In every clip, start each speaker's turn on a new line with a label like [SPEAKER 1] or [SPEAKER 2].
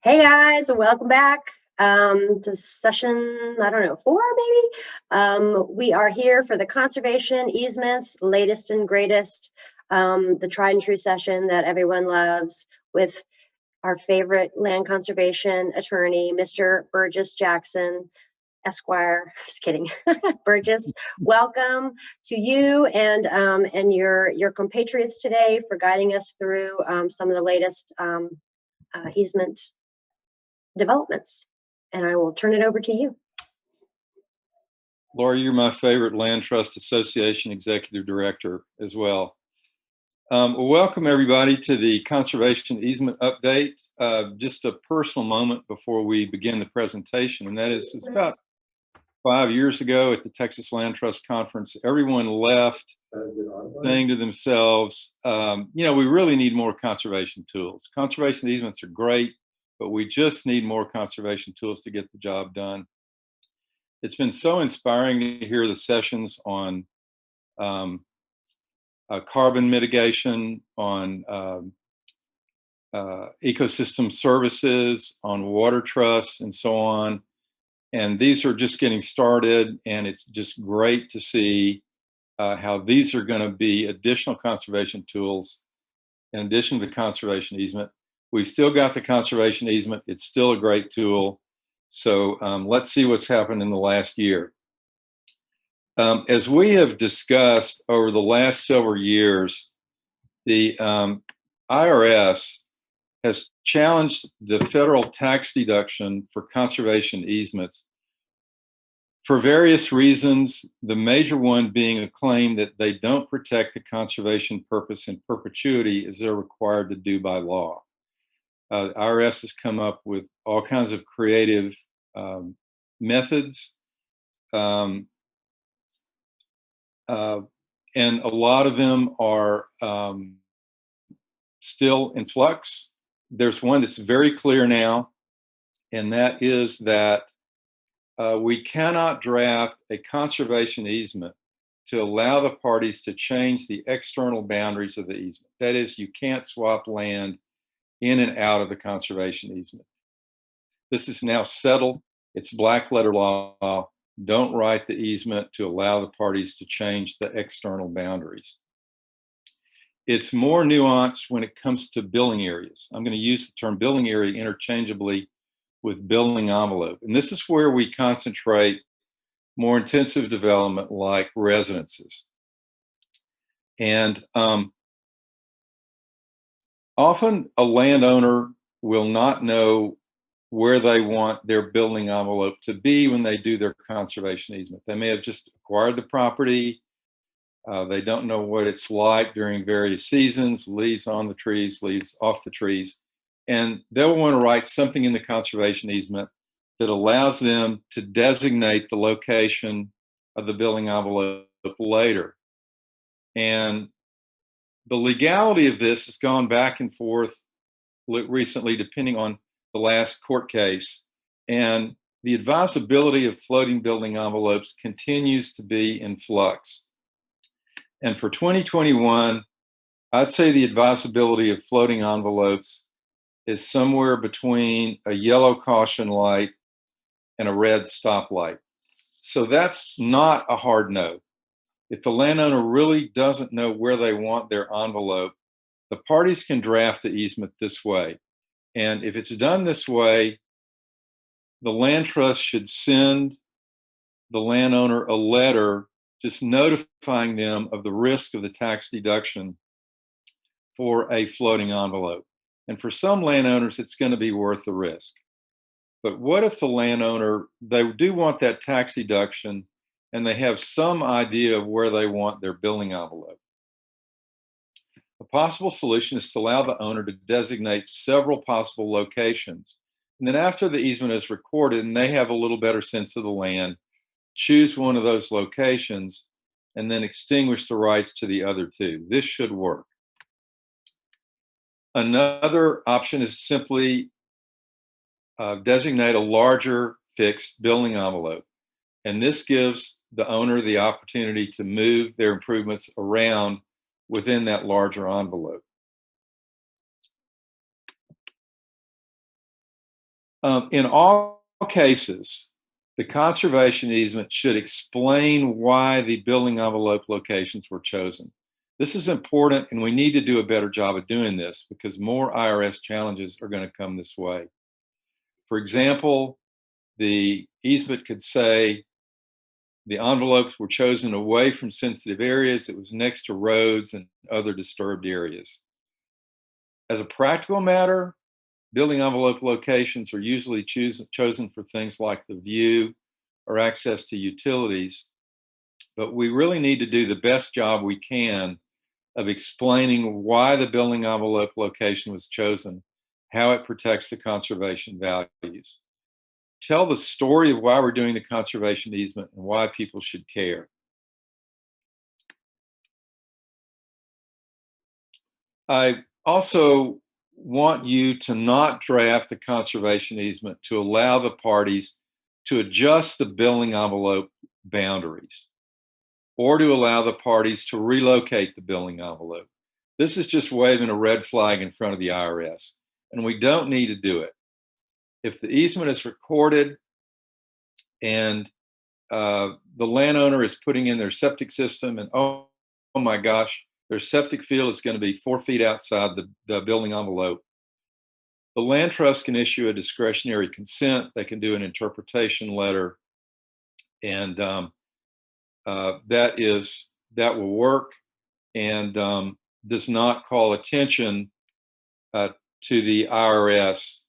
[SPEAKER 1] Hey guys, welcome back to session, I don't know, 4 maybe? We are here for the conservation easements, latest and greatest, the tried and true session that everyone loves with our favorite land conservation attorney, Mr. Burgess Jackson, Esquire. Just kidding. Burgess, welcome to you and your compatriots today for guiding us through some of the latest easement developments. And I will turn it over to you.
[SPEAKER 2] Laura, you're my favorite Land Trust Association Executive Director as well. Welcome everybody to the Conservation Easement Update. Just a personal moment before we begin the presentation, and that is it's about 5 years ago at the Texas Land Trust Conference, everyone left saying to themselves, we really need more conservation tools. Conservation easements are great, but we just need more conservation tools to get the job done. It's been so inspiring to hear the sessions on carbon mitigation, on ecosystem services, on water trusts, and so on. And these are just getting started, and it's just great to see how these are going to be additional conservation tools in addition to the conservation easement. We've still got the conservation easement. It's still a great tool. So let's see what's happened in the last year. As we have discussed over the last several years, the IRS has challenged the federal tax deduction for conservation easements for various reasons, the major one being a claim that they don't protect the conservation purpose in perpetuity as they're required to do by law. The IRS has come up with all kinds of creative methods, and a lot of them are still in flux. There's one that's very clear now, and that is that we cannot draft a conservation easement to allow the parties to change the external boundaries of the easement. That is, you can't swap land in and out of the conservation easement. This is now settled. It's black letter law. Don't write the easement to allow the parties to change the external boundaries. It's more nuanced when it comes to building areas. I'm going to use the term building area interchangeably with building envelope. And this is where we concentrate more intensive development like residences. And often a landowner will not know where they want their building envelope to be when they do their conservation easement. They may have just acquired the property. They don't know what it's like during various seasons, leaves on the trees, leaves off the trees. And they'll want to write something in the conservation easement that allows them to designate the location of the building envelope later. And the legality of this has gone back and forth recently, depending on the last court case. And the advisability of floating building envelopes continues to be in flux. And for 2021, I'd say the advisability of floating envelopes is somewhere between a yellow caution light and a red stoplight. So that's not a hard no. If the landowner really doesn't know where they want their envelope, the parties can draft the easement this way. And if it's done this way, the land trust should send the landowner a letter just notifying them of the risk of the tax deduction for a floating envelope. And for some landowners, it's going to be worth the risk. But what if the landowner, they do want that tax deduction and they have some idea of where they want their building envelope? A possible solution is to allow the owner to designate several possible locations. And then after the easement is recorded and they have a little better sense of the land, choose one of those locations and then extinguish the rights to the other two. This should work. Another option is simply designate a larger fixed building envelope. And this gives the owner the opportunity to move their improvements around within that larger envelope. In all cases, the conservation easement should explain why the building envelope locations were chosen. This is important, and we need to do a better job of doing this because more IRS challenges are going to come this way. For example, the easement could say the envelopes were chosen away from sensitive areas. It was next to roads and other disturbed areas. As a practical matter, building envelope locations are usually chosen for things like the view or access to utilities, but we really need to do the best job we can of explaining why the building envelope location was chosen, how it protects the conservation values. Tell the story of why we're doing the conservation easement and why people should care. I also want you to not draft the conservation easement to allow the parties to adjust the building envelope boundaries or to allow the parties to relocate the building envelope. This is just waving a red flag in front of the IRS, and we don't need to do it. If the easement is recorded and the landowner is putting in their septic system and oh my gosh, their septic field is going to be 4 feet outside the building envelope, the land trust can issue a discretionary consent. They can do an interpretation letter, and that will work and does not call attention to the IRS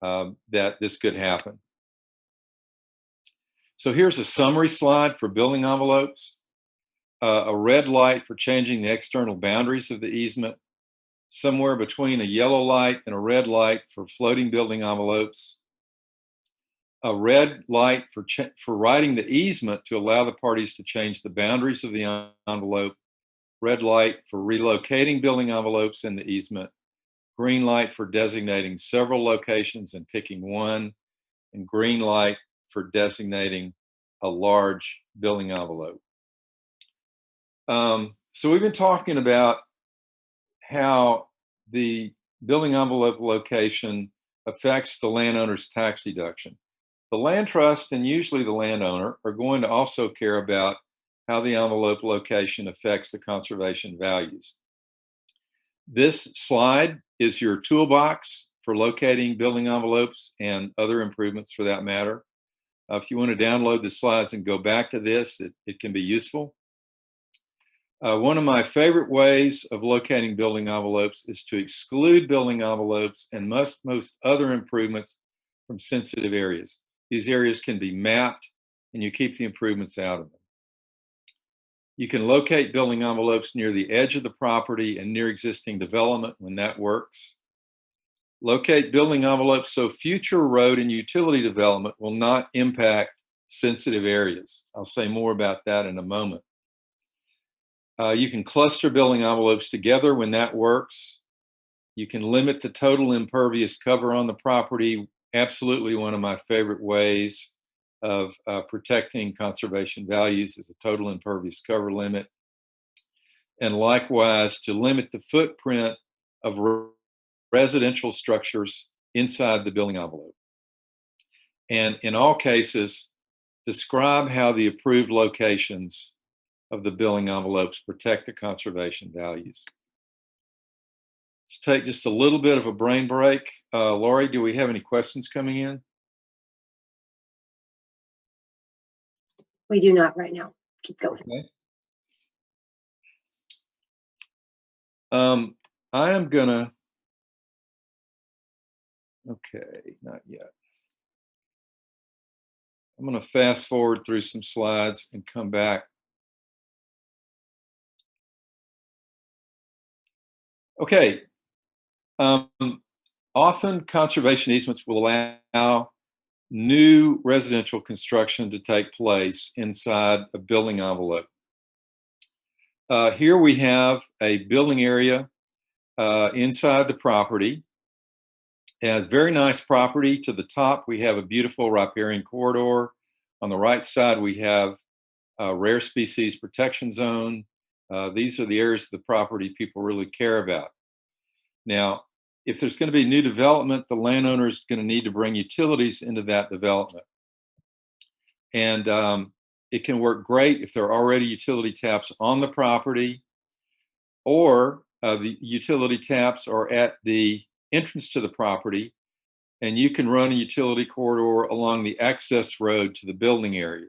[SPEAKER 2] that this could happen. So here's a summary slide for building envelopes. A red light for changing the external boundaries of the easement, somewhere between a yellow light and a red light for floating building envelopes, a red light for writing the easement to allow the parties to change the boundaries of the envelope, red light for relocating building envelopes in the easement, green light for designating several locations and picking one, and green light for designating a large building envelope. So we've been talking about how the building envelope location affects the landowner's tax deduction. The land trust and usually the landowner are going to also care about how the envelope location affects the conservation values. This slide is your toolbox for locating building envelopes and other improvements for that matter. If you want to download the slides and go back to this, it can be useful. One of my favorite ways of locating building envelopes is to exclude building envelopes and most other improvements from sensitive areas. These areas can be mapped and you keep the improvements out of them. You can locate building envelopes near the edge of the property and near existing development when that works. Locate building envelopes so future road and utility development will not impact sensitive areas. I'll say more about that in a moment. You can cluster building envelopes together when that works. You can limit the total impervious cover on the property. Absolutely one of my favorite ways of protecting conservation values is a total impervious cover limit. And likewise, to limit the footprint of residential structures inside the building envelope. And in all cases, describe how the approved locations of the building envelopes protect the conservation values. Let's take just a little bit of a brain break. Lori, do we have any questions coming in?
[SPEAKER 1] We do not right now. Keep going.
[SPEAKER 2] Okay. I am gonna, okay, not yet. I'm gonna fast forward through some slides and come back. Okay. Often conservation easements will allow new residential construction to take place inside a building envelope. Here we have a building area inside the property. And very nice property. To the top, we have a beautiful riparian corridor. On the right side, we have a rare species protection zone. These are the areas of the property people really care about. Now, if there's going to be new development, the landowner is going to need to bring utilities into that development. And it can work great if there are already utility taps on the property, or the utility taps are at the entrance to the property, and you can run a utility corridor along the access road to the building area.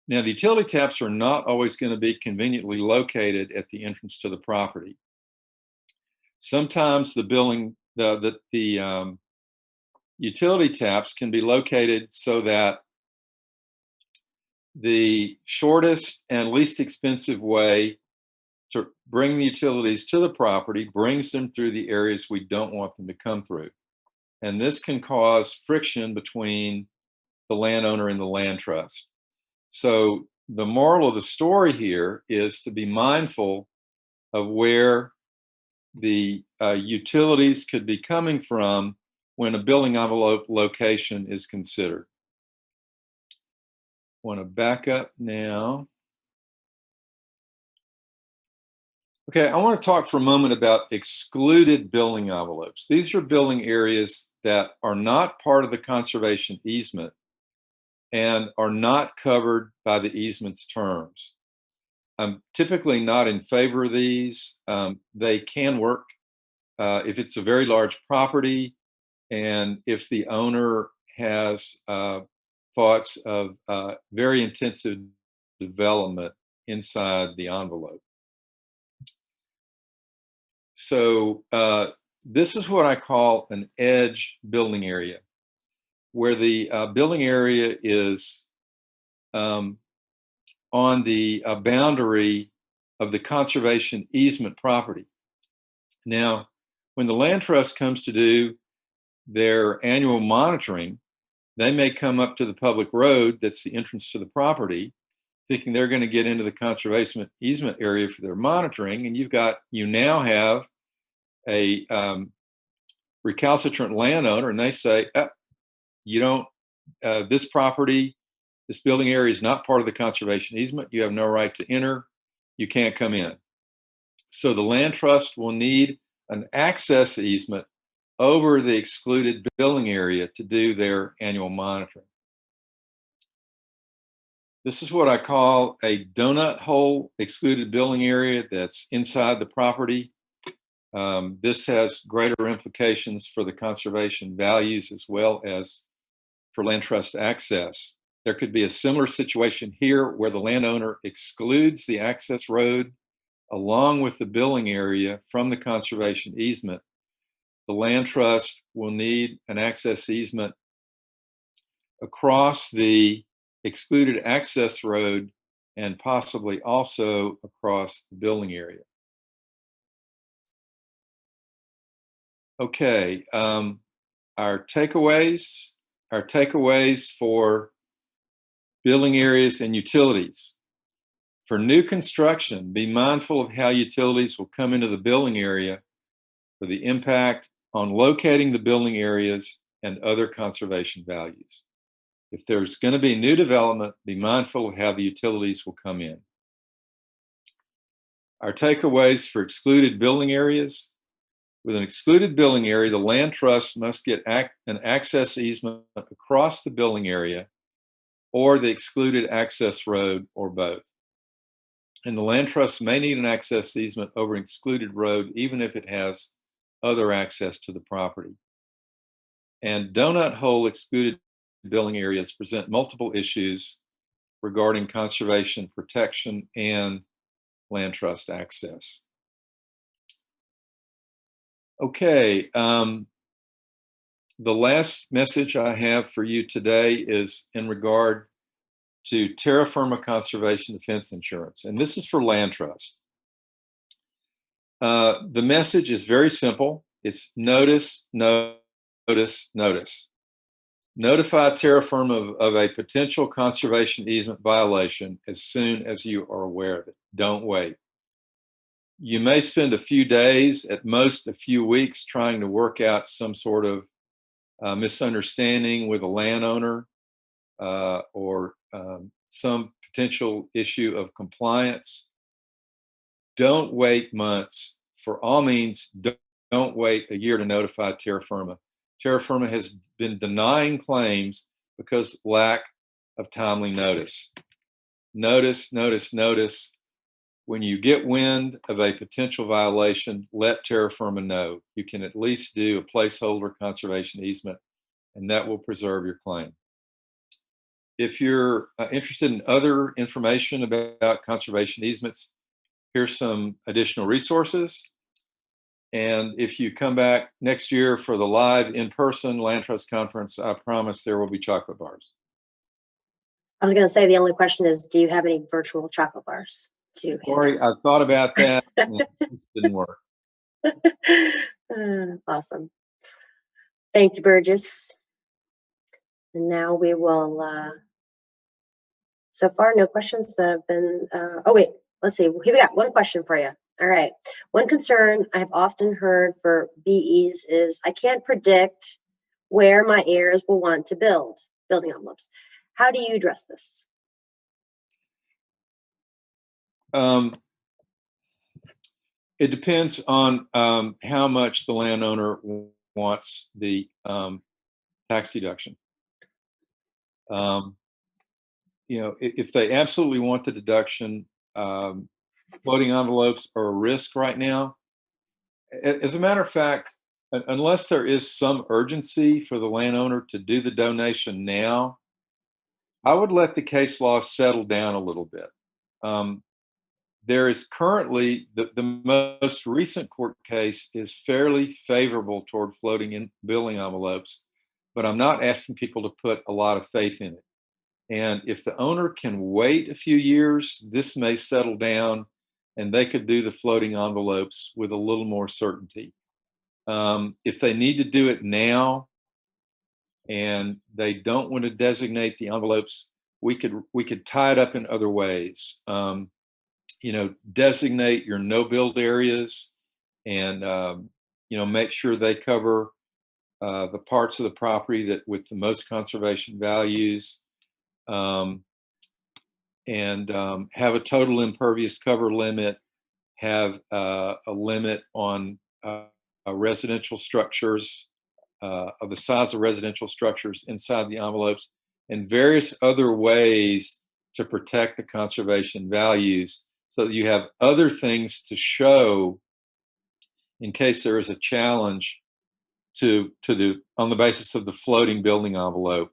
[SPEAKER 2] Now, the utility taps are not always going to be conveniently located at the entrance to the property. Sometimes the utility taps can be located so that the shortest and least expensive way to bring the utilities to the property brings them through the areas we don't want them to come through. And this can cause friction between the landowner and the land trust. So the moral of the story here is to be mindful of where the utilities could be coming from when a building envelope location is considered. I want to back up now. Okay, I want to talk for a moment about excluded building envelopes. These are building areas that are not part of the conservation easement and are not covered by the easement's terms. I'm typically not in favor of these. They can work if it's a very large property and if the owner has thoughts of very intensive development inside the envelope. So this is what I call an edge building area, where the building area is on the boundary of the conservation easement property. Now, when the land trust comes to do their annual monitoring, they may come up to the public road that's the entrance to the property, thinking they're going to get into the conservation easement area for their monitoring, and you now have a recalcitrant landowner, and they say, you don't, this property, this building area is not part of the conservation easement. You have no right to enter. You can't come in. So the land trust will need an access easement over the excluded building area to do their annual monitoring. This is what I call a donut hole excluded building area that's inside the property. This has greater implications for the conservation values as well as for land trust access. There could be a similar situation here where the landowner excludes the access road along with the building area from the conservation easement. The land trust will need an access easement across the excluded access road and possibly also across the building area. Okay, our takeaways for building areas and utilities. For new construction, be mindful of how utilities will come into the building area for the impact on locating the building areas and other conservation values. If there's going to be new development, be mindful of how the utilities will come in. Our takeaways for excluded building areas. With an excluded building area, the land trust must get an access easement across the building area or the excluded access road, or both. And the land trust may need an access easement over an excluded road, even if it has other access to the property. And donut hole excluded building areas present multiple issues regarding conservation, protection, and land trust access. Okay, the last message I have for you today is in regard to terra firma conservation defense insurance, and this is for land trusts. The message is very simple. It's notice, notice, notice. Notify terra firma of a potential conservation easement violation as soon as you are aware of it. Don't wait. You may spend a few days, at most a few weeks, trying to work out some sort of misunderstanding with a landowner or some potential issue of compliance. Don't wait months. For all means, don't wait a year to notify terra firma. Terra firma has been denying claims because lack of timely notice. Notice, notice, notice. When you get wind of a potential violation, let terra firma know. You can at least do a placeholder conservation easement, and that will preserve your claim. If you're interested in other information about conservation easements, here's some additional resources. And if you come back next year for the live in-person Land Trust Conference, I promise there will be chocolate bars.
[SPEAKER 1] I was going to say the only question is, do you have any virtual chocolate bars to hand
[SPEAKER 2] Sorry, I thought about that and it just didn't work.
[SPEAKER 1] Awesome. Thank you, Burgess. And now we will, so far, no questions that have been, oh wait, let's see. Here we got one question for you. All right. One concern I've often heard for BEs is I can't predict where my heirs will want to build building envelopes. How do you address this?
[SPEAKER 2] It depends on how much the landowner wants the tax deduction. You know, if they absolutely want the deduction, floating envelopes are a risk right now. As a matter of fact, unless there is some urgency for the landowner to do the donation now, I would let the case law settle down a little bit. There is currently, the most recent court case is fairly favorable toward floating in billing envelopes, but I'm not asking people to put a lot of faith in it. And if the owner can wait a few years, this may settle down and they could do the floating envelopes with a little more certainty. If they need to do it now and they don't want to designate the envelopes, we could tie it up in other ways. You know, designate your no build areas and, you know, make sure they cover the parts of the property that with the most conservation values, and have a total impervious cover limit, have a limit on residential structures, of the size of residential structures inside the envelopes, and various other ways to protect the conservation values so that you have other things to show in case there is a challenge to the on the basis of the floating building envelope.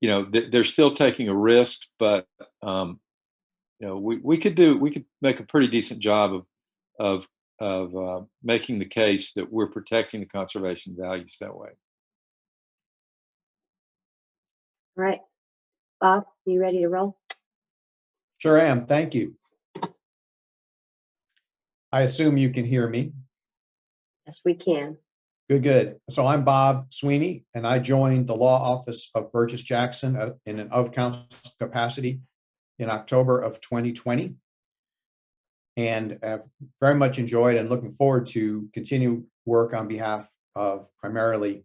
[SPEAKER 2] You know, they're still taking a risk, but you know, we could make a pretty decent job of making the case that we're protecting the conservation values that way.
[SPEAKER 1] All right. Bob, you ready to roll?
[SPEAKER 3] Sure am. Thank you. I assume you can hear me.
[SPEAKER 1] Yes, we can.
[SPEAKER 3] Good, good. So I'm Bob Sweeney, and I joined the law office of Burgess Jackson in an of-counsel capacity in October of 2020. And have very much enjoyed and looking forward to continue work on behalf of primarily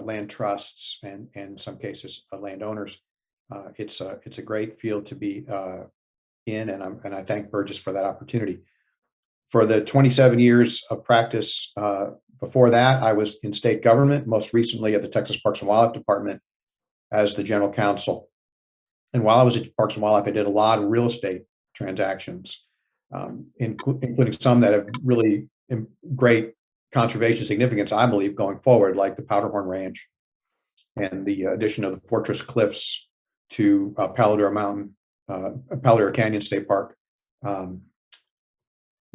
[SPEAKER 3] land trusts and in some cases landowners. It's a great field to be in, and I thank Burgess for that opportunity. For the 27 years of practice before that, I was in state government, most recently at the Texas Parks and Wildlife Department as the general counsel. And while I was at Parks and Wildlife, I did a lot of real estate transactions, including some that have really great conservation significance, I believe, going forward, like the Powderhorn Ranch and the addition of the Fortress Cliffs to Paladura Mountain, Paladura Canyon State Park,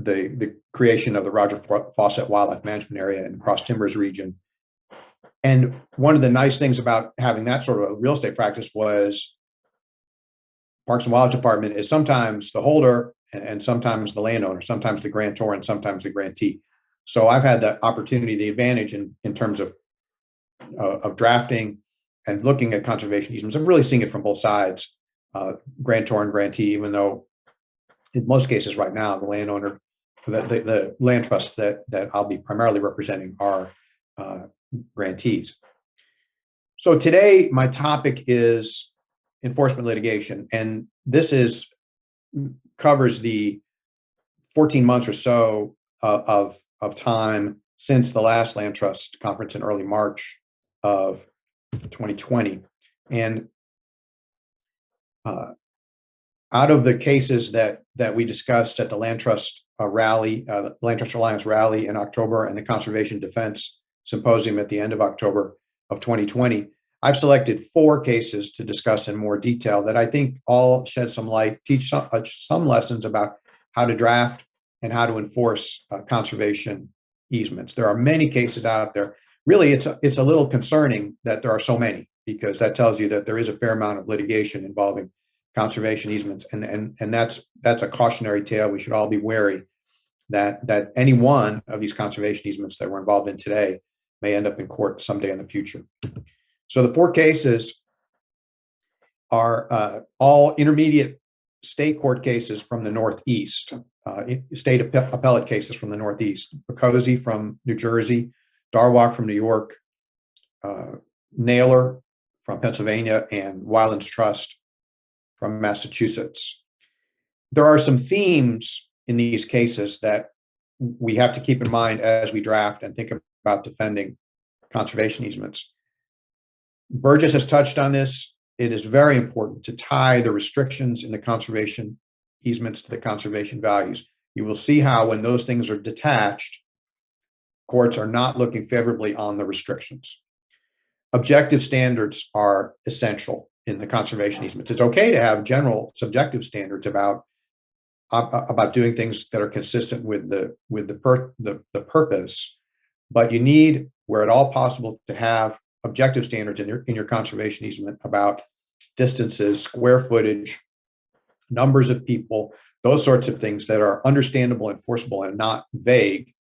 [SPEAKER 3] the creation of the Roger Fawcett Wildlife Management Area in the Cross Timbers region. And one of the nice things about having that sort of a real estate practice was Parks and Wildlife Department is sometimes the holder and sometimes the landowner, sometimes the grantor and sometimes the grantee. So I've had the opportunity, the advantage in terms of drafting and looking at conservation easements and really seeing it from both sides, grantor and grantee, even though in most cases right now, the landowner, the land trusts that I'll be primarily representing are grantees. So today, my topic is enforcement litigation, and this covers the 14 months or so of time since the last land trust conference in early March of 2020. And out of the cases that we discussed at the Land Trust rally, the Land Trust Alliance rally in October, and the Conservation Defense Symposium at the end of October of 2020, I've selected 4 cases to discuss in more detail that I think all shed some light, teach some lessons about how to draft and how to enforce conservation easements. There are many cases out there. Really, it's a little concerning that there are so many, because that tells you that there is a fair amount of litigation involving conservation easements, and that's a cautionary tale. We should all be wary that any one of these conservation easements that we're involved in today may end up in court someday in the future. So the 4 cases are all intermediate state court cases from the Northeast, state appellate cases from the Northeast. Pocosi from New Jersey, Darwak from New York, Naylor from Pennsylvania, and Wyland's Trust from Massachusetts. There are some themes in these cases that we have to keep in mind as we draft and think about defending conservation easements. Burgess has touched on this. It is very important to tie the restrictions in the conservation easements to the conservation values. You will see how when those things are detached, courts are not looking favorably on the restrictions. Objective standards are essential in the conservation easements. It's okay to have general subjective standards about doing things that are consistent with the purpose, but you need, where at all possible, to have objective standards in your conservation easement about distances, square footage, numbers of people, those sorts of things that are understandable, enforceable, and not vague.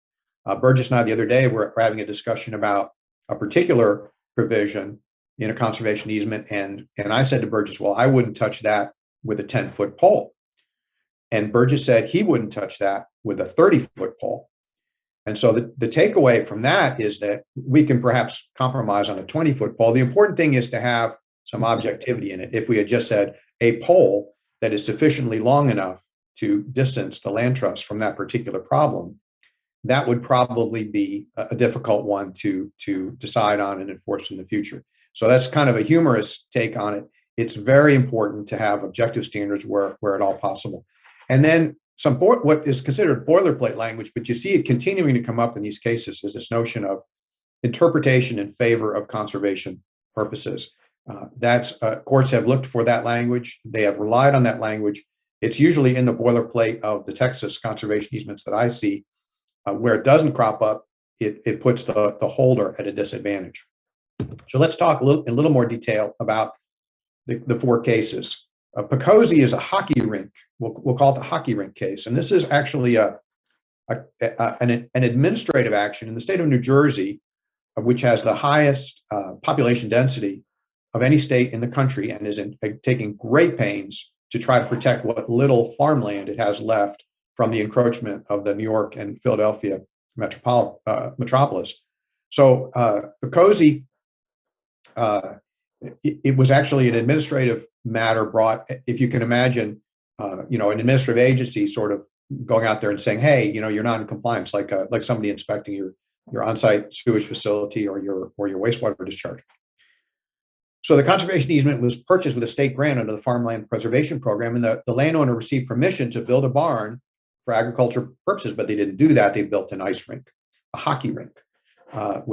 [SPEAKER 3] Burgess and I the other day were having a discussion about a particular provision in a conservation easement, and I said to Burgess, well, I wouldn't touch that with a 10-foot pole. And Burgess said he wouldn't touch that with a 30-foot pole. And so the takeaway from that is that we can perhaps compromise on a 20-foot pole. The important thing is to have some objectivity in it. If we had just said a pole that is sufficiently long enough to distance the land trust from that particular problem, that would probably be a difficult one to decide on and enforce in the future. So that's kind of a humorous take on it. It's very important to have objective standards where at all possible. And then what is considered boilerplate language, but you see it continuing to come up in these cases, is this notion of interpretation in favor of conservation purposes. Courts have looked for that language. They have relied on that language. It's usually in the boilerplate of the Texas conservation easements that I see. Where it doesn't crop up, it puts the holder at a disadvantage. So let's talk in a little more detail about the 4 cases. Pocosi is a hockey rink. We'll call it the hockey rink case. And this is actually an administrative action in the state of New Jersey, which has the highest population density of any state in the country, and is taking great pains to try to protect what little farmland it has left from the encroachment of the New York and Philadelphia metropolis. So Pocosi, it was actually an administrative matter brought, if you can imagine, an administrative agency sort of going out there and saying, hey, you're not in compliance, like somebody inspecting your on-site sewage facility or your wastewater discharge. So the conservation easement was purchased with a state grant under the Farmland Preservation Program, and the landowner received permission to build a barn for agriculture purposes, but they didn't do that. They built an ice rink, a hockey rink, now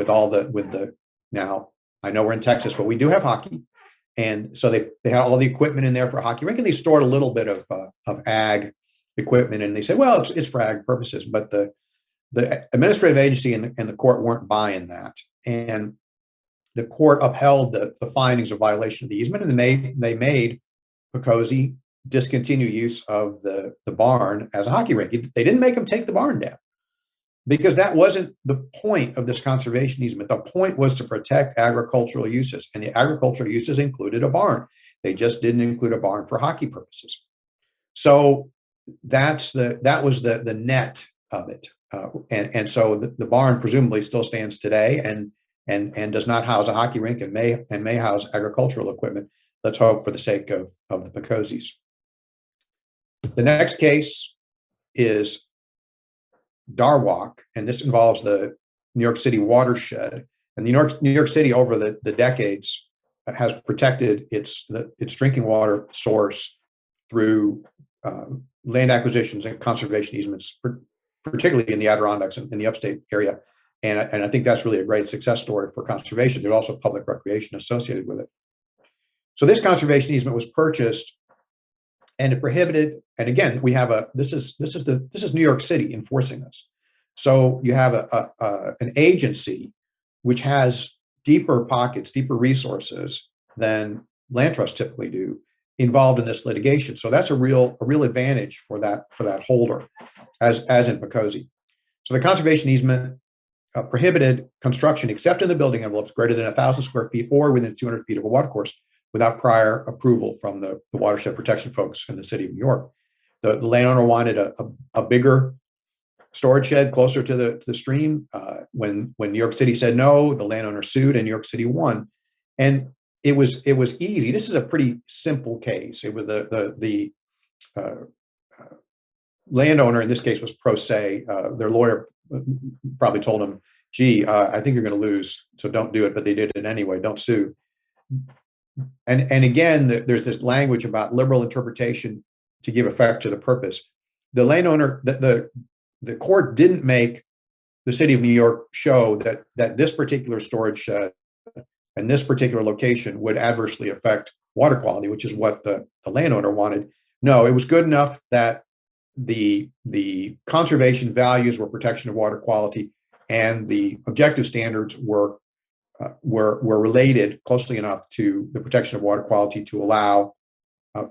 [SPEAKER 3] I know we're in Texas, but we do have hockey. And so they had all the equipment in there for a hockey rink, and they stored a little bit of ag equipment. And they said, well, it's for ag purposes, but the administrative agency and the court weren't buying that. And the court upheld the findings of violation of the easement, and they made Pocosi discontinue use of the barn as a hockey rink. They didn't make them take the barn down, because that wasn't the point of this conservation easement. The point was to protect agricultural uses, and the agricultural uses included a barn. They just didn't include a barn for hockey purposes. So that was the net of it. And so the barn presumably still stands today and does not house a hockey rink, and may house agricultural equipment. Let's hope for the sake of the Pocosis. The next case is Darwak, and this involves the New York City watershed. And New York City over the decades has protected its drinking water source through land acquisitions and conservation easements, particularly in the Adirondacks and in the upstate area. And I think that's really a great success story for conservation. There's also public recreation associated with it. So this conservation easement was purchased, and it prohibited. And again, we have this is New York City enforcing this. So you have an agency which has deeper pockets, deeper resources than land trusts typically do, involved in this litigation. So that's a real advantage for that holder, as in Pocosi. So the conservation easement prohibited construction except in the building envelopes greater than 1,000 square feet or within 200 feet of a watercourse without prior approval from the watershed protection folks in the city of New York. The landowner wanted a bigger storage shed closer to the stream. When New York City said no, the landowner sued and New York City won. And it was easy. This is a pretty simple case. It was the landowner in this case was pro se. Their lawyer probably told him, "Gee, I think you're going to lose, so don't do it." But they did it anyway. Don't sue. And again, there's this language about liberal interpretation to give effect to the purpose. The landowner, the court didn't make the city of New York show that this particular storage shed and this particular location would adversely affect water quality, which is what the landowner wanted. No, it was good enough that the conservation values were protection of water quality, and the objective standards were related closely enough to the protection of water quality to allow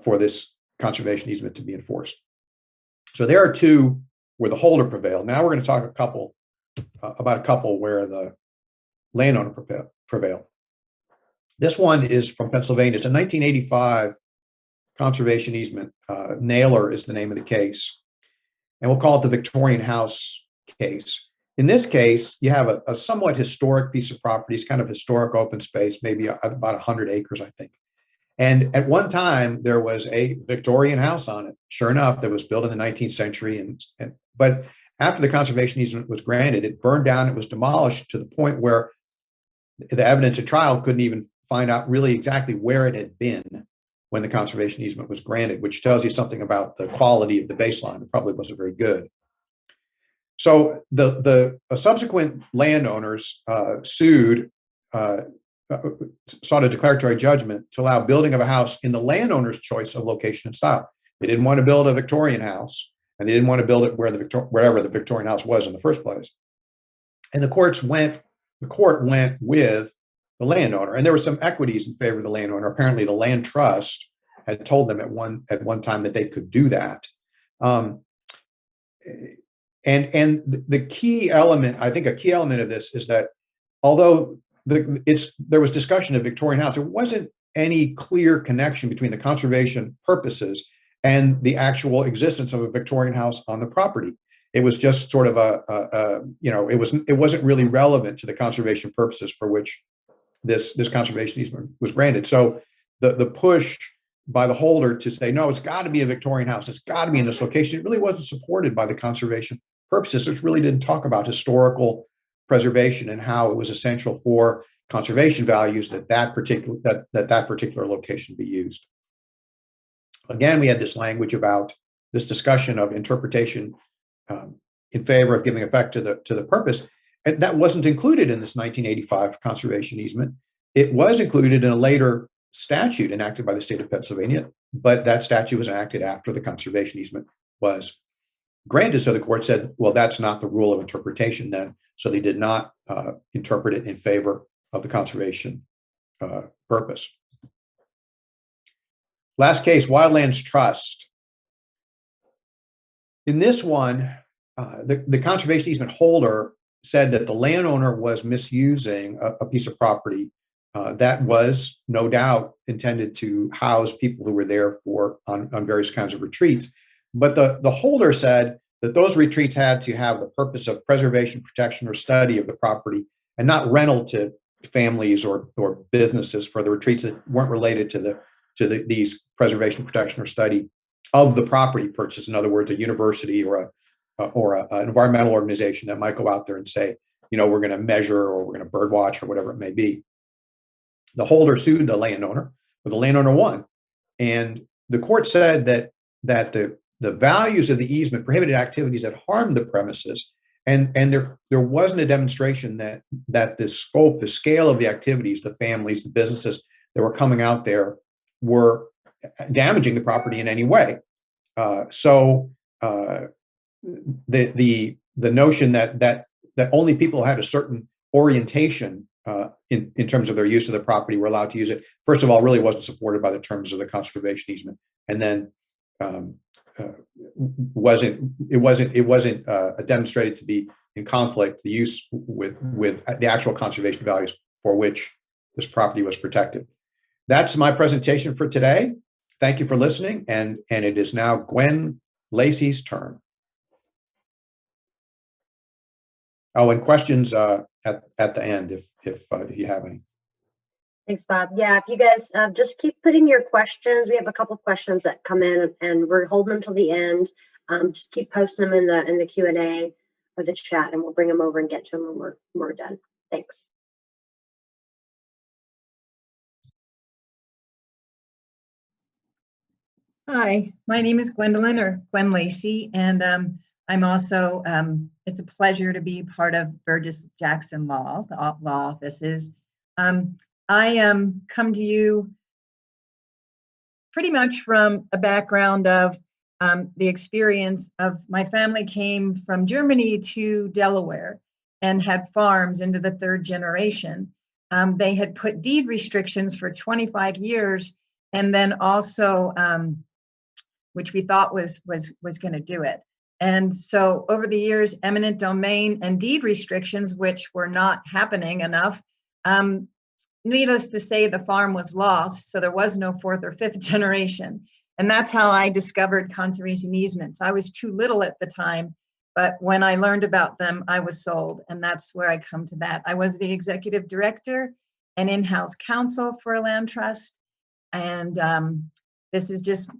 [SPEAKER 3] for this conservation easement to be enforced. So there are two where the holder prevailed. Now we're going to talk about a couple where the landowner prevailed. This one is from Pennsylvania. It's a 1985 conservation easement. Naylor is the name of the case. And we'll call it the Victorian House case. In this case, you have a somewhat historic piece of property. It's kind of historic open space, maybe about 100 acres, I think. And at one time, there was a Victorian house on it. Sure enough, that was built in the 19th century. But after the conservation easement was granted, it burned down. It was demolished to the point where the evidence at trial couldn't even find out really exactly where it had been when the conservation easement was granted, which tells you something about the quality of the baseline. It probably wasn't very good. So the subsequent landowners sued, sought a declaratory judgment to allow building of a house in the landowner's choice of location and style. They didn't want to build a Victorian house, and they didn't want to build it wherever the Victorian house was in the first place. And the court went with the landowner, and there were some equities in favor of the landowner. Apparently, the land trust had told them at one time that they could do that. And the key element, I think a key element of this is that although there was discussion of Victorian house, there wasn't any clear connection between the conservation purposes and the actual existence of a Victorian house on the property. It was just sort of it wasn't really relevant to the conservation purposes for which this conservation easement was granted. So the push by the holder to say, no, it's got to be a Victorian house, it's got to be in this location, it really wasn't supported by the conservation purposes, which really didn't talk about historical preservation and how it was essential for conservation values that particular location be used. Again, we had this language about this discussion of interpretation in favor of giving effect to the purpose, and that wasn't included in this 1985 conservation easement. It was included in a later statute enacted by the state of Pennsylvania, but that statute was enacted after the conservation easement was granted. So the court said, well, that's not the rule of interpretation then. So they did not interpret it in favor of the conservation purpose. Last case, Wildlands Trust. In this one, the conservation easement holder said that the landowner was misusing a piece of property that was no doubt intended to house people who were there on various kinds of retreats. But the holder said that those retreats had to have the purpose of preservation, protection, or study of the property, and not rental to families or businesses for the retreats that weren't related to these preservation, protection, or study of the property purchase. In other words, a university or an environmental organization that might go out there and say, you know, we're going to measure or we're going to bird watch or whatever it may be. The holder sued the landowner, but the landowner won. And the court said that the values of the easement prohibited activities that harmed the premises, and there wasn't a demonstration that the scope, the scale of the activities, the families, the businesses that were coming out there were damaging the property in any way. So the notion that only people who had a certain orientation in terms of their use of the property were allowed to use it, first of all, really wasn't supported by the terms of the conservation easement, and then it wasn't demonstrated to be in conflict, the use with the actual conservation values for which this property was protected. That's my presentation for today. Thank you for listening, and it is now Gwen Lacy's turn. Oh, and questions at the end if you have any.
[SPEAKER 1] Thanks, Bob. Yeah, if you guys just keep putting your questions. We have a couple questions that come in, and we're holding them till the end. Just keep posting them in the Q&A or the chat, and we'll bring them over and get to them when we're done. Thanks.
[SPEAKER 4] Hi, my name is Gwendolyn, or Gwen Lacy, and I'm also, it's a pleasure to be part of Burgess Jackson Law, the law offices. I come to you pretty much from a background of the experience of my family came from Germany to Delaware and had farms into the third generation. They had put deed restrictions for 25 years, and then also, which we thought was going to do it. And so over the years, eminent domain and deed restrictions, which were not happening enough, needless to say, the farm was lost. So there was no fourth or fifth generation. And that's how I discovered conservation easements. I was too little at the time, but when I learned about them, I was sold. And that's where I come to that. I was the executive director and in-house counsel for a land trust. And this is just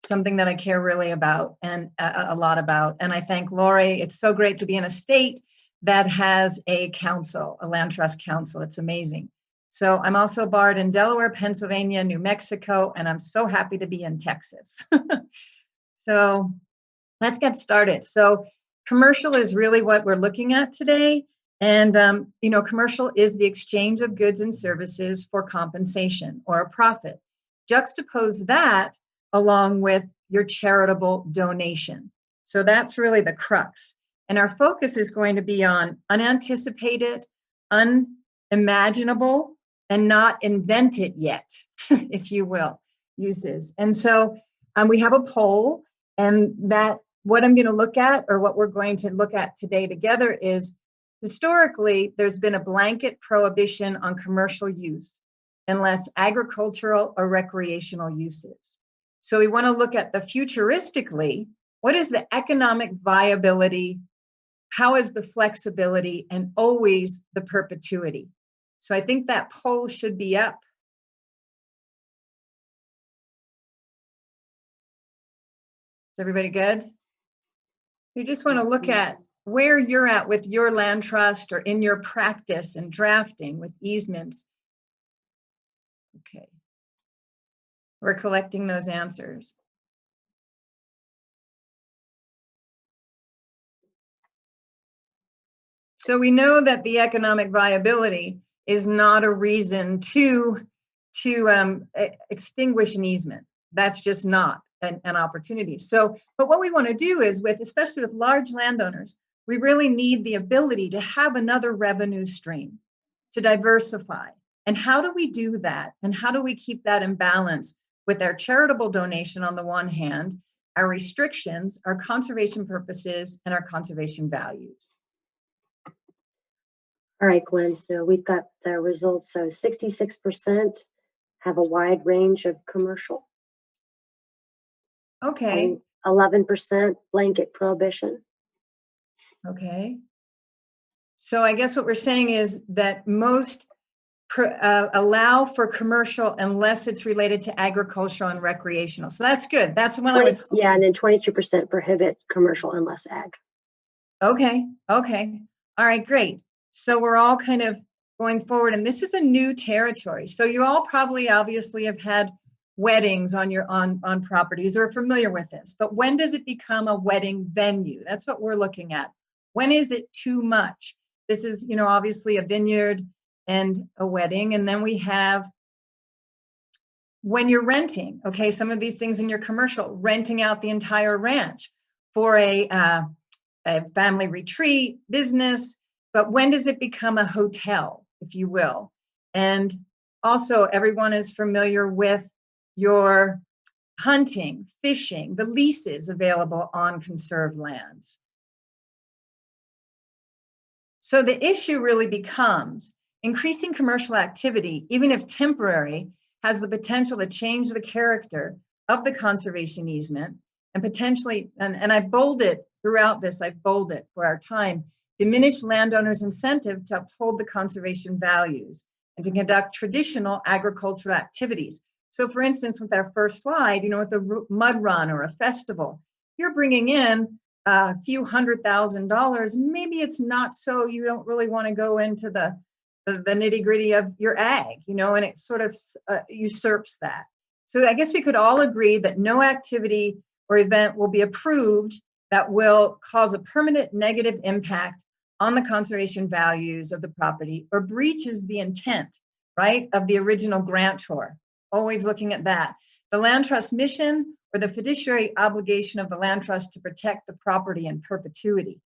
[SPEAKER 4] something that I care really about and a lot about. And I thank Lori. It's so great to be in a state that has a council, a land trust council. It's amazing. So I'm also barred in Delaware, Pennsylvania, New Mexico, and I'm so happy to be in Texas. So let's get started. So commercial is really what we're looking at today. And, you know, commercial is the exchange of goods and services for compensation or a profit. Juxtapose that along with your charitable donation. So that's really the crux. And our focus is going to be on unanticipated, unimaginable, and not invented yet, if you will, uses. And so we have a poll, and that what I'm going to look at, or what we're going to look at today together, is historically, there's been a blanket prohibition on commercial use unless agricultural or recreational uses. So we want to look at the futuristically, what is the economic viability, how is the flexibility, and always the perpetuity. So I think that poll should be up. Is everybody good? You just want to look at where you're at with your land trust or in your practice and drafting with easements. Okay. We're collecting those answers. So we know that the economic viability is not a reason to extinguish an easement. That's just not an opportunity. So, but what we want to do is especially with large landowners, we really need the ability to have another revenue stream to diversify. And how do we do that? And how do we keep that in balance with our charitable donation on the one hand, our restrictions, our conservation purposes, and our conservation values?
[SPEAKER 1] All right, Gwen, so we've got the results. So 66% have a wide range of commercial.
[SPEAKER 4] Okay.
[SPEAKER 1] 11% blanket prohibition.
[SPEAKER 4] Okay. So I guess what we're saying is that most allow for commercial unless it's related to agricultural and recreational. So that's good. That's when I was.
[SPEAKER 1] Yeah, and then 22% prohibit commercial unless ag.
[SPEAKER 4] Okay. Okay. All right, great. So we're all kind of going forward, and this is a new territory. So you all probably obviously have had weddings on your on properties or are familiar with this, but when does it become a wedding venue? That's what we're looking at. When is it too much? This is, you know, obviously a vineyard and a wedding. And then we have when you're renting, okay, some of these things in your commercial, renting out the entire ranch for a family retreat, business, but when does it become a hotel, if you will? And also everyone is familiar with your hunting, fishing, the leases available on conserved lands. So the issue really becomes increasing commercial activity, even if temporary, has the potential to change the character of the conservation easement and potentially, and I bolded throughout this, I've bolded for our time, diminish landowners' incentive to uphold the conservation values and to conduct traditional agricultural activities. So for instance, with our first slide, you know, with a mud run or a festival, you're bringing in a few $100,000, maybe it's not so, you don't really want to go into the nitty gritty of your ag, you know, and it sort of usurps that. So I guess we could all agree that no activity or event will be approved that will cause a permanent negative impact on the conservation values of the property or breaches the intent, right, of the original grantor. Always looking at that. The land trust mission or the fiduciary obligation of the land trust to protect the property in perpetuity.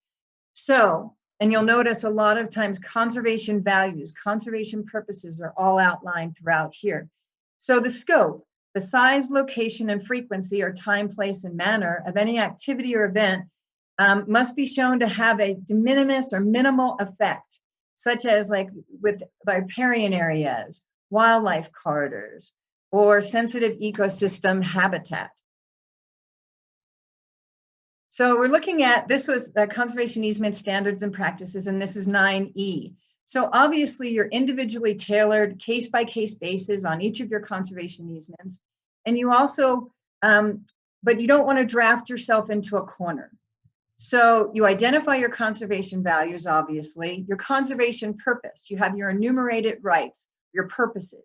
[SPEAKER 4] So, and you'll notice a lot of times conservation values, conservation purposes are all outlined throughout here. So the scope, the size, location, and frequency or time, place, and manner of any activity or event must be shown to have a de minimis or minimal effect, such as like with riparian areas, wildlife corridors, or sensitive ecosystem habitat. So we're looking at, this was the conservation easement standards and practices, and this is 9E. So obviously you're individually tailored case-by-case basis on each of your conservation easements. And you also, but you don't want to draft yourself into a corner. So you identify your conservation values, obviously, your conservation purpose, you have your enumerated rights, your purposes.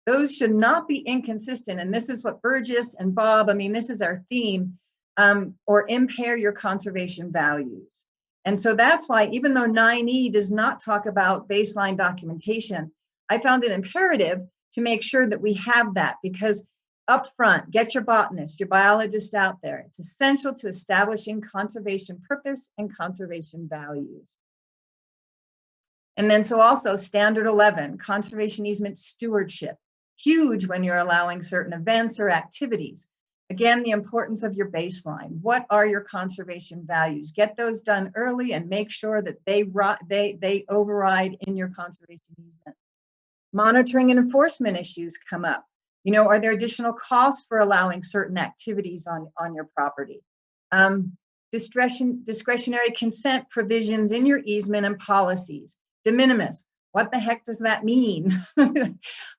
[SPEAKER 4] Those should not be inconsistent. And this is what Burgess and Bob, I mean, this is our theme, or impair your conservation values. And so that's why, even though 9E does not talk about baseline documentation, I found it imperative to make sure that we have that, because upfront, get your botanist, your biologist out there. It's essential to establishing conservation purpose and conservation values. And then so also standard 11, conservation easement stewardship. Huge when you're allowing certain events or activities. Again, the importance of your baseline. What are your conservation values? Get those done early and make sure that they override in your conservation easement. Monitoring and enforcement issues come up. You know, are there additional costs for allowing certain activities on your property? Discretionary consent provisions in your easement and policies. DeMinimis. What the heck does that mean?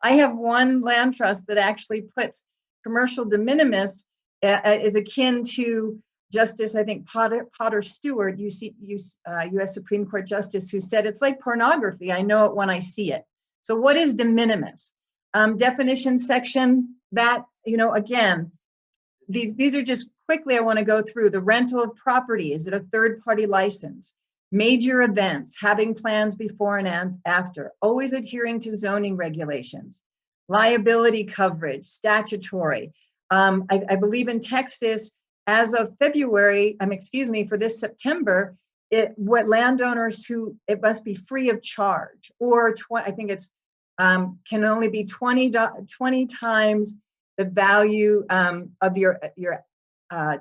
[SPEAKER 4] I have one land trust that actually puts commercial de minimis is akin to Justice, I think, Potter Stewart, U.S. Supreme Court Justice, who said it's like pornography. I know it when I see it. So what is de minimis? Definition section that, you know, again, these are just quickly I want to go through. The rental of property, is it a third-party license? Major events, having plans before and after, always adhering to zoning regulations. Liability coverage, statutory. I believe in Texas, as of February, for this September, what landowners who, it must be free of charge, or I think it's, can only be 20 times the value of your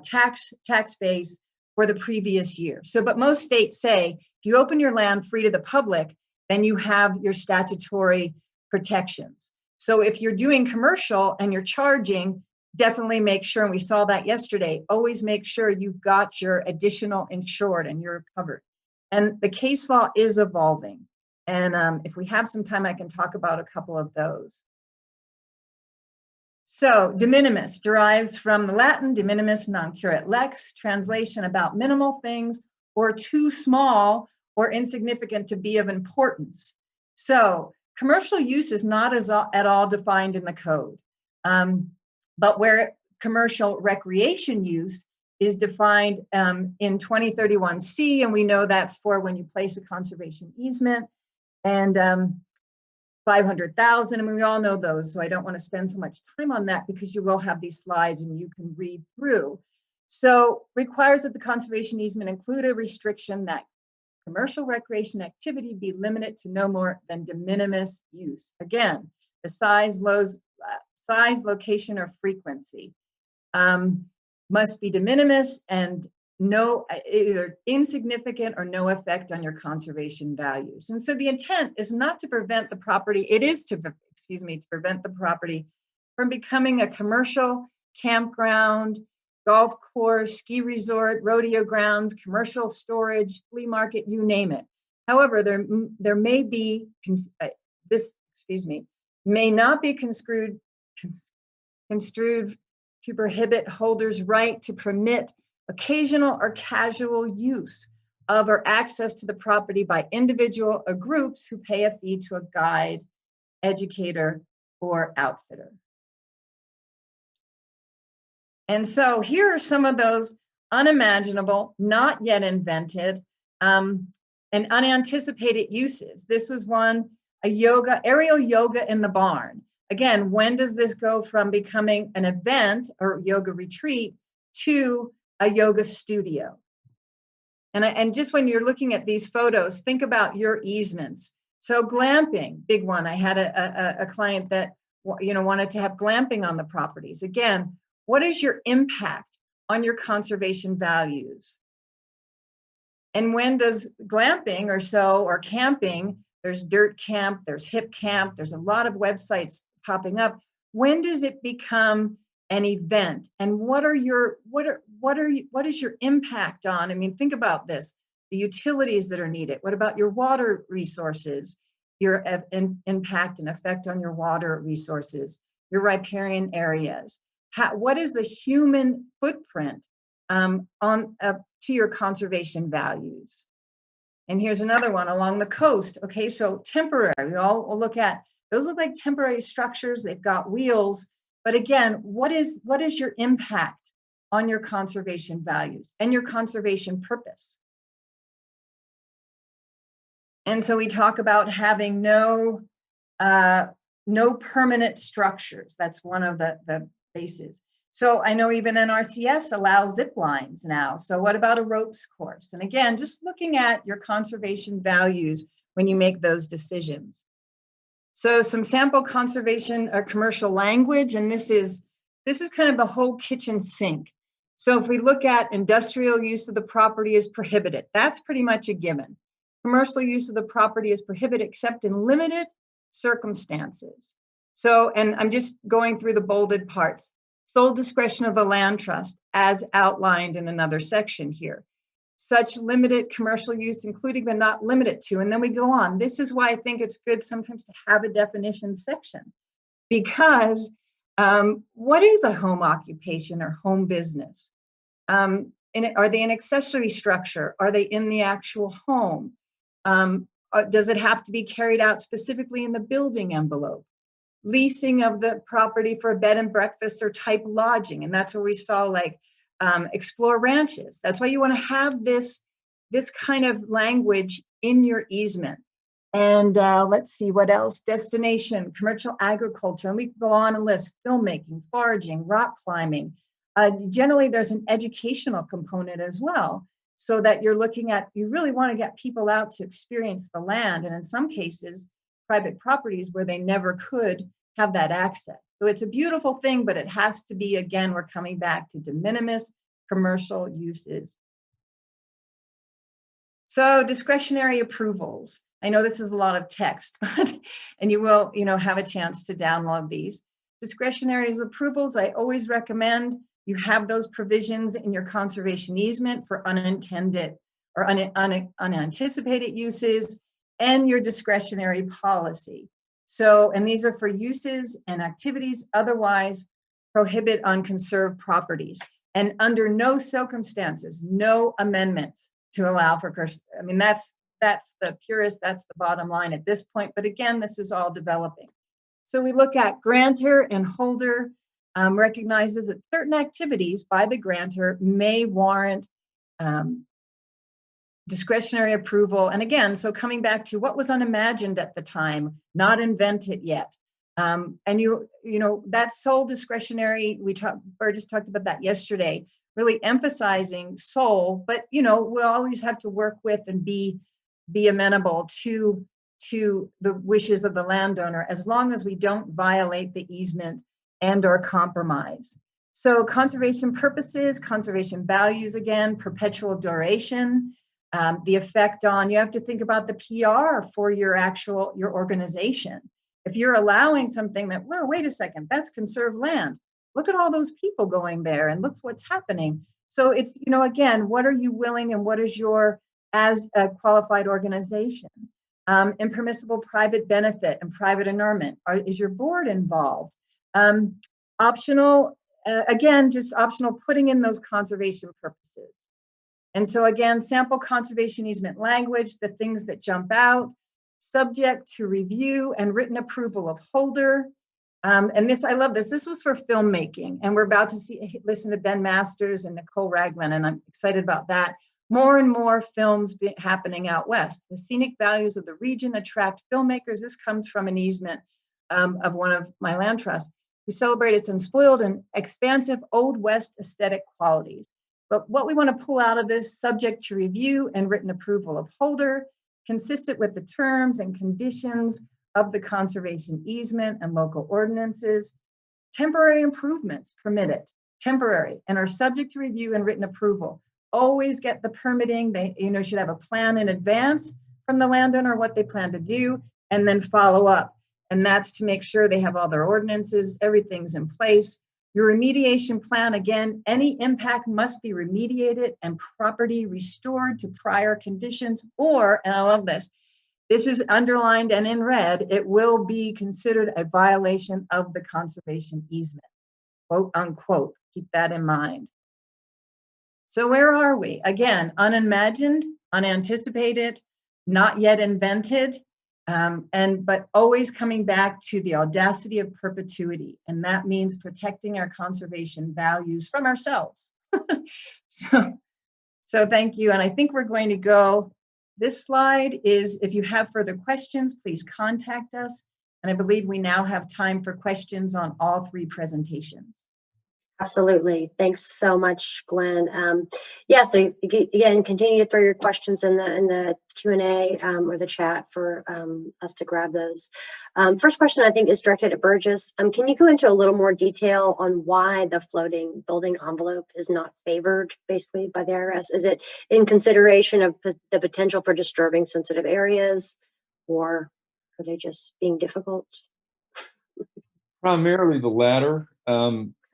[SPEAKER 4] tax base for the previous year. So, but most states say, if you open your land free to the public, then you have your statutory protections. So if you're doing commercial and you're charging, definitely make sure, and we saw that yesterday, always make sure you've got your additional insured and you're covered. And the case law is evolving. And if we have some time, I can talk about a couple of those. So de minimis derives from the Latin de minimis non curat lex, translation about minimal things or too small or insignificant to be of importance. So commercial use is not at all defined in the code, but where commercial recreation use is defined in 2031C, and we know that's for when you place a conservation easement, and 500,000, and we all know those, so I don't want to spend so much time on that because you will have these slides and you can read through. So requires that the conservation easement include a restriction that commercial recreation activity be limited to no more than de minimis use. Again, the size, location, or frequency must be de minimis and no, either insignificant or no effect on your conservation values. And so the intent is not to prevent the property, it is to, to prevent the property from becoming a commercial campground, golf course, ski resort, rodeo grounds, commercial storage, flea market, you name it. However, there may be, may not be construed to prohibit holders' right to permit occasional or casual use of or access to the property by individual or groups who pay a fee to a guide, educator, or outfitter. And so here are some of those unimaginable, not yet invented, and unanticipated uses. This was one, aerial yoga in the barn. Again, when does this go from becoming an event or yoga retreat to a yoga studio? And just when you're looking at these photos, think about your easements. So glamping, big one. I had a client that wanted to have glamping on the properties. Again, what is your impact on your conservation values? And when does glamping or camping, there's dirt camp, there's hip camp, there's a lot of websites popping up. When does it become an event? And what is your impact on? I mean, think about this, the utilities that are needed. What about your water resources, your impact and effect on your water resources, your riparian areas? What is the human footprint to your conservation values? And here's another one along the coast. Okay, so temporary, we all will look at, those look like temporary structures, they've got wheels, but again, what is your impact on your conservation values and your conservation purpose? And so we talk about having no permanent structures. That's one of the bases. So I know even NRCS allows zip lines now. So what about a ropes course? And again, just looking at your conservation values when you make those decisions. So some sample conservation or commercial language, and this is kind of the whole kitchen sink. So if we look at industrial use of the property is prohibited, that's pretty much a given. Commercial use of the property is prohibited except in limited circumstances. So, and I'm just going through the bolded parts. Sole discretion of the land trust as outlined in another section here. Such limited commercial use, including but not limited to, and then we go on. This is why I think it's good sometimes to have a definition section, because what is a home occupation or home business? Are they an accessory structure? Are they in the actual home? Does it have to be carried out specifically in the building envelope? Leasing of the property for a bed and breakfast or type lodging, and that's where we saw like explore ranches. That's why you want to have this kind of language in your easement. And let's see what else. Destination, commercial agriculture, and we can go on and list filmmaking, foraging, rock climbing. Generally, there's an educational component as well, so that you're looking at, you really want to get people out to experience the land, and in some cases, private properties where they never could have that access. So it's a beautiful thing, but it has to be, again, we're coming back to de minimis commercial uses. So discretionary approvals. I know this is a lot of text, but, and you will, have a chance to download these. Discretionary approvals, I always recommend you have those provisions in your conservation easement for unintended or unanticipated uses. and your discretionary policy. So, and these are for uses and activities otherwise prohibit on conserved properties. And under no circumstances, no amendments to allow for, I mean, that's the purest, that's the bottom line at this point. But again, this is all developing. So we look at grantor and holder recognizes that certain activities by the grantor may warrant discretionary approval. And again, so coming back to what was unimagined at the time, not invented yet. And you know, that sole discretionary, Burgess talked about that yesterday, really emphasizing sole, but you know, we'll always have to work with and be amenable to the wishes of the landowner, as long as we don't violate the easement and or compromise. So conservation purposes, conservation values, again, perpetual duration, the effect on, you have to think about the PR for your organization. If you're allowing something that, well, wait a second, that's conserved land. Look at all those people going there and look what's happening. So it's, you know, again, what are you willing and what is your, as a qualified organization? Impermissible private benefit and private inurement. Is your board involved? Optional, again, just optional putting in those conservation purposes. And so again, sample conservation easement language, the things that jump out, subject to review and written approval of holder. And this, I love this. This was for filmmaking, and we're about to listen to Ben Masters and Nicole Ragland, and I'm excited about that. More and more films happening out west. The scenic values of the region attract filmmakers. This comes from an easement of one of my land trusts, who celebrate its unspoiled and expansive Old West aesthetic qualities. But what we want to pull out of this, subject to review and written approval of holder, consistent with the terms and conditions of the conservation easement and local ordinances. Temporary improvements permitted, temporary, and are subject to review and written approval. Always get the permitting. They, you know, should have a plan in advance from the landowner, what they plan to do, and then follow up. And that's to make sure they have all their ordinances, everything's in place. Your remediation plan, again, any impact must be remediated and property restored to prior conditions, or, and I love this, this is underlined and in red, it will be considered a violation of the conservation easement, quote unquote. Keep that in mind. So where are we? Again, unimagined, unanticipated, not yet invented, but always coming back to the audacity of perpetuity. And that means protecting our conservation values from ourselves. So thank you. And I think we're going to go, this slide is, if you have further questions, please contact us. And I believe we now have time for questions on all three presentations.
[SPEAKER 1] Absolutely. Thanks so much, Gwen. Yeah, so again, continue to throw your questions in the Q&A or the chat for us to grab those. First question, I think, is directed at Burgess. Can you go into a little more detail on why the floating building envelope is not favored, basically, by the IRS? Is it in consideration of the potential for disturbing sensitive areas, or are they just being difficult?
[SPEAKER 2] Primarily the latter.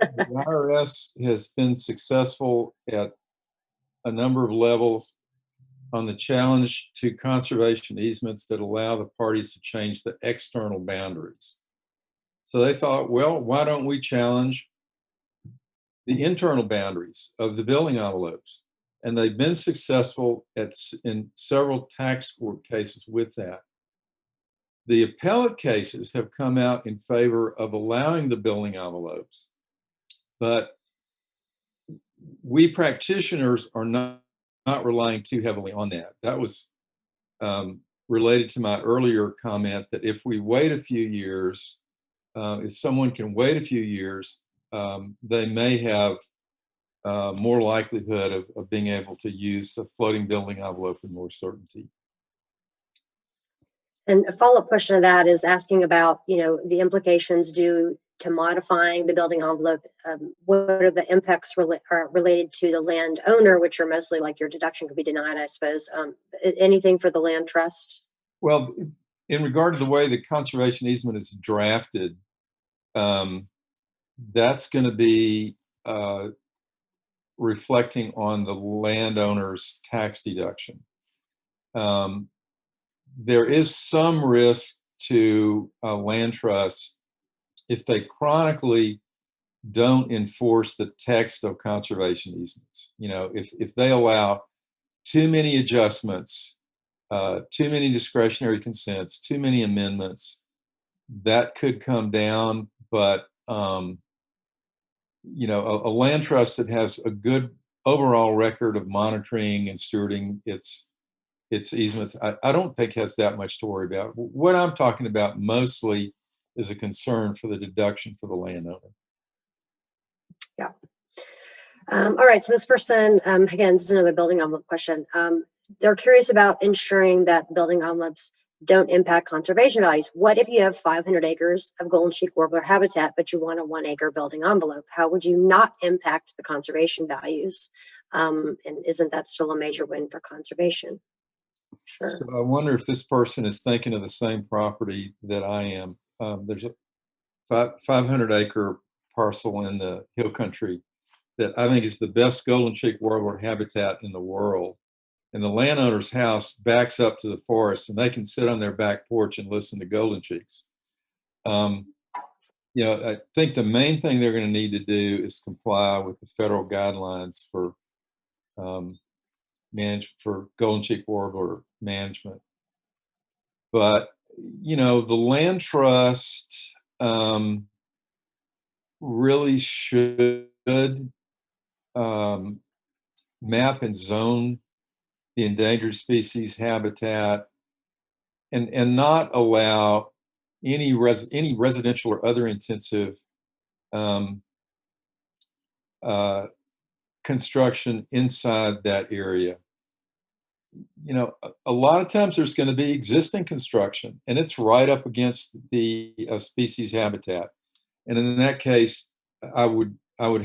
[SPEAKER 2] The IRS has been successful at a number of levels on the challenge to conservation easements that allow the parties to change the external boundaries. So they thought, well, why don't we challenge the internal boundaries of the building envelopes? And they've been successful in several tax court cases with that. The appellate cases have come out in favor of allowing the building envelopes. But we practitioners are not relying too heavily on that. That was related to my earlier comment that if we wait a few years, if someone can wait a few years, they may have more likelihood of being able to use a floating building envelope with more certainty.
[SPEAKER 1] And a follow-up question to that is asking about, you know, the implications due to modifying the building envelope. What are the impacts related to the landowner, which are mostly like your deduction could be denied, I suppose. Anything for the land trust?
[SPEAKER 2] Well, in regard to the way the conservation easement is drafted, that's going to be reflecting on the landowner's tax deduction. there is some risk to land trusts if they chronically don't enforce the text of conservation easements. You know, if they allow too many adjustments, too many discretionary consents, too many amendments, that could come down. But you know, a land trust that has a good overall record of monitoring and stewarding its easements, I don't think has that much to worry about. What I'm talking about mostly is a concern for the deduction for the landowner.
[SPEAKER 1] Yeah. All right, so this person, again, this is another building envelope question. They're curious about ensuring that building envelopes don't impact conservation values. What if you have 500 acres of golden cheek warbler habitat, but you want a 1 acre building envelope? How would you not impact the conservation values? And isn't that still a major win for conservation? Sure.
[SPEAKER 2] So I wonder if this person is thinking of the same property that I am. There's a 500 acre parcel in the hill country that I think is the best golden cheek warbler habitat in the world. And the landowner's house backs up to the forest, and they can sit on their back porch and listen to golden cheeks. You know, I think the main thing they're going to need to do is comply with the federal guidelines for for golden cheek warbler management. But you know, the land trust really should map and zone the endangered species habitat and not allow any residential or other intensive construction inside that area. You know, a lot of times there's going to be existing construction, and it's right up against the species habitat. And in that case, I would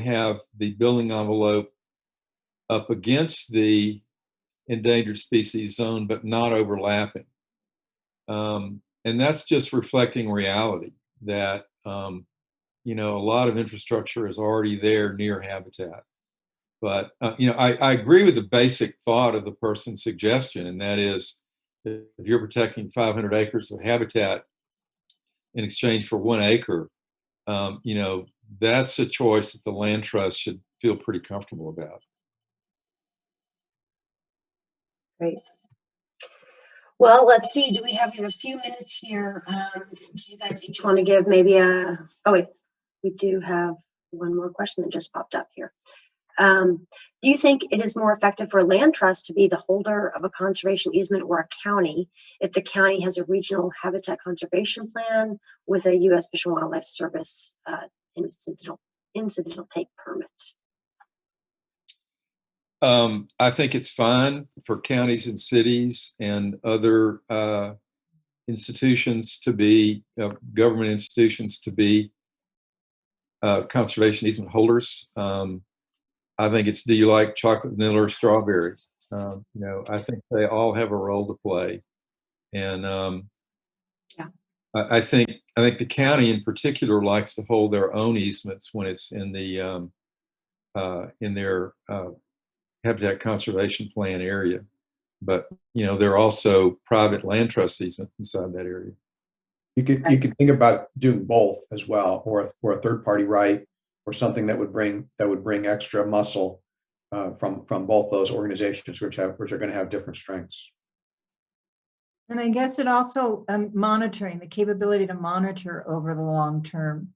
[SPEAKER 2] have the building envelope up against the endangered species zone, but not overlapping. And that's just reflecting reality that, you know, a lot of infrastructure is already there near habitat. But, you know, I agree with the basic thought of the person's suggestion, and that is if you're protecting 500 acres of habitat in exchange for 1 acre, you know, that's a choice that the land trust should feel pretty comfortable about.
[SPEAKER 1] Great. Well, let's see. Do we have a few minutes here? Do you guys each want to give maybe oh wait, we do have one more question that just popped up here. Do you think it is more effective for a land trust to be the holder of a conservation easement or a county if the county has a regional habitat conservation plan with a U.S. Fish and Wildlife Service incidental take permit?
[SPEAKER 2] I think it's fine for counties and cities and other institutions to be, government institutions to be conservation easement holders. I think it's, do you like chocolate, vanilla, or strawberry? You know, I think they all have a role to play. And
[SPEAKER 1] yeah.
[SPEAKER 2] I think the county in particular likes to hold their own easements when it's in the in their habitat conservation plan area. But you know, there are also private land trust easements inside that area.
[SPEAKER 3] You could think about doing both as well, or a third party right, or something that would bring extra muscle from both those organizations, which are going to have different strengths.
[SPEAKER 4] And I guess it also monitoring, the capability to monitor over the long term.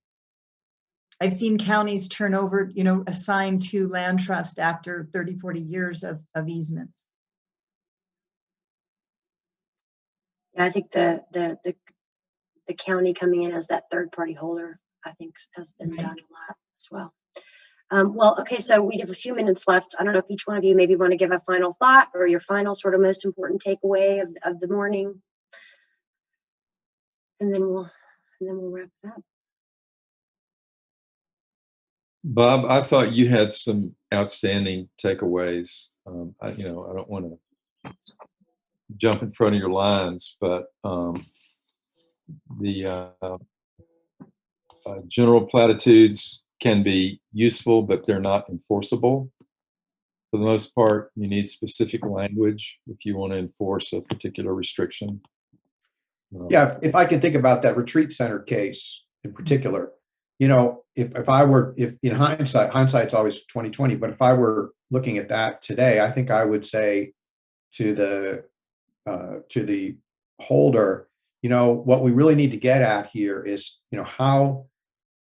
[SPEAKER 4] I've seen counties turn over, you know, assign to land trust after 30, 40 years of easements.
[SPEAKER 1] Yeah, I think the county coming in as that third party holder, I think, has been done a lot as well. Well, okay, so we have a few minutes left. I don't know if each one of you maybe want to give a final thought or your final sort of most important takeaway of the morning, and then we'll wrap it up.
[SPEAKER 2] Bob, I thought you had some outstanding takeaways. You know, I don't want to jump in front of your lines, but the general platitudes can be useful, but they're not enforceable. For the most part, you need specific language if you want to enforce a particular restriction.
[SPEAKER 3] Yeah, if I can think about that retreat center case in particular, you know, if in hindsight's always 2020, but if I were looking at that today, I think I would say to the holder, you know, what we really need to get at here is, you know, how,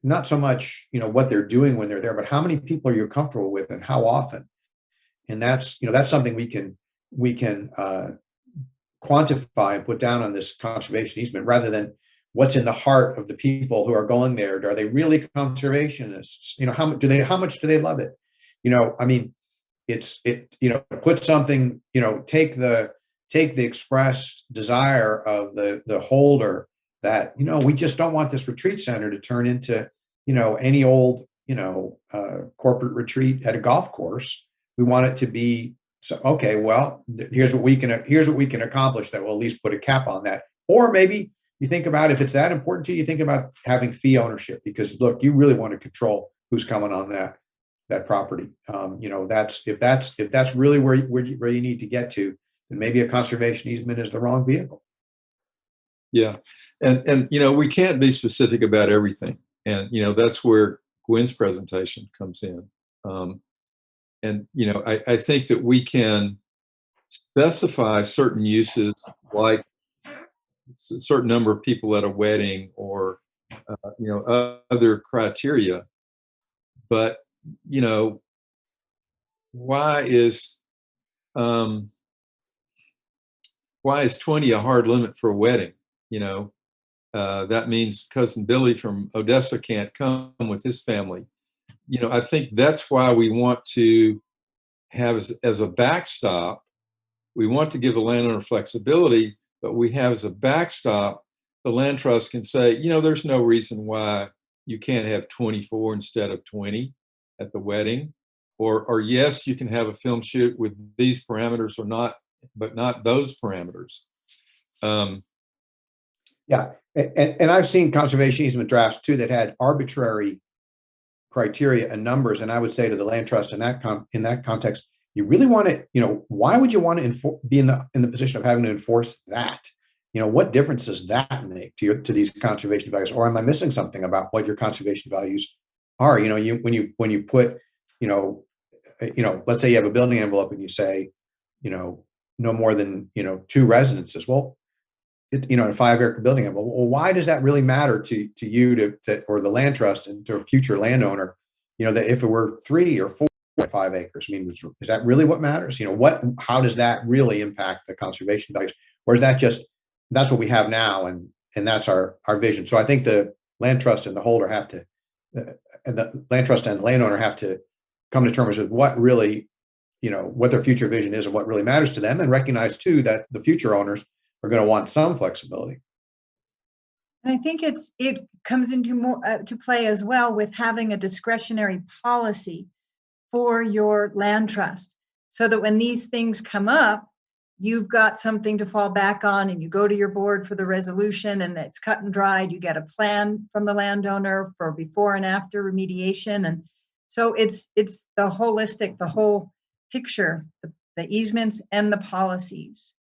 [SPEAKER 3] not so much, you know, what they're doing when they're there, but how many people are you comfortable with and how often? And that's, you know, that's something we can quantify and put down on this conservation easement rather than what's in the heart of the people who are going there. Are they really conservationists? You know, how much do they love it? You know, I mean, you know, put something, you know, take the expressed desire of the holder that, you know, we just don't want this retreat center to turn into, you know, any old, you know, corporate retreat at a golf course. We want it to be, so, okay, well, here's what we can accomplish that will at least put a cap on that. Or maybe you think about, if it's that important to you, you think about having fee ownership, because look, you really want to control who's coming on that property. You know, if that's really where you need to get to, then maybe a conservation easement is the wrong vehicle.
[SPEAKER 2] Yeah. And, you know, we can't be specific about everything. And, you know, that's where Gwen's presentation comes in. And, you know, I think that we can specify certain uses, like a certain number of people at a wedding, or, you know, other criteria. But, you know, why is 20 a hard limit for a wedding? You know, that means cousin Billy from Odessa can't come with his family. You know, I think that's why we want to have as a backstop, we want to give the landowner flexibility, but we have as a backstop, the land trust can say, you know, there's no reason why you can't have 24 instead of 20 at the wedding. Or yes, you can have a film shoot with these parameters, or not, but not those parameters.
[SPEAKER 3] Yeah, and I've seen conservation easement drafts too that had arbitrary criteria and numbers, and I would say to the land trust in that context, you really want to, you know, why would you want to be in the position of having to enforce that? You know, what difference does that make to these conservation values? Or am I missing something about what your conservation values are? You know, when you put, you know, let's say you have a building envelope and you say, you know, no more than, you know, 2 residences. Well, you know, a 5-acre building envelope. Well, why does that really matter to you or the land trust and to a future landowner? You know, that if it were 3 or 4 or 5 acres, I mean, is that really what matters? You know, how does that really impact the conservation values? Or is that just, that's what we have now, and that's our vision? So I think the land trust and the holder have to, and the land trust and the landowner have to come to terms with what really, you know, what their future vision is and what really matters to them, and recognize too that the future owners are going to want some flexibility.
[SPEAKER 4] And I think it comes into more to play as well with having a discretionary policy for your land trust, so that when these things come up, you've got something to fall back on, and you go to your board for the resolution, and it's cut and dried. You get a plan from the landowner for before and after remediation. And so it's the holistic, the whole picture, the easements and the policies.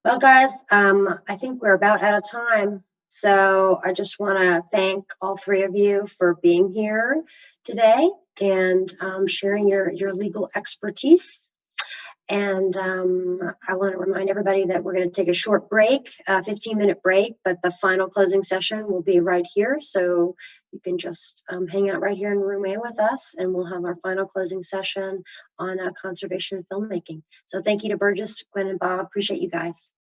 [SPEAKER 1] Well, guys, I think we're about out of time. So I just want to thank all 3 of you for being here today and sharing your legal expertise. And I want to remind everybody that we're going to take a short break, a 15-minute break, but the final closing session will be right here. So you can just hang out right here in room A with us, and we'll have our final closing session on conservation and filmmaking. So thank you to Burgess, Gwen, and Bob. Appreciate you guys.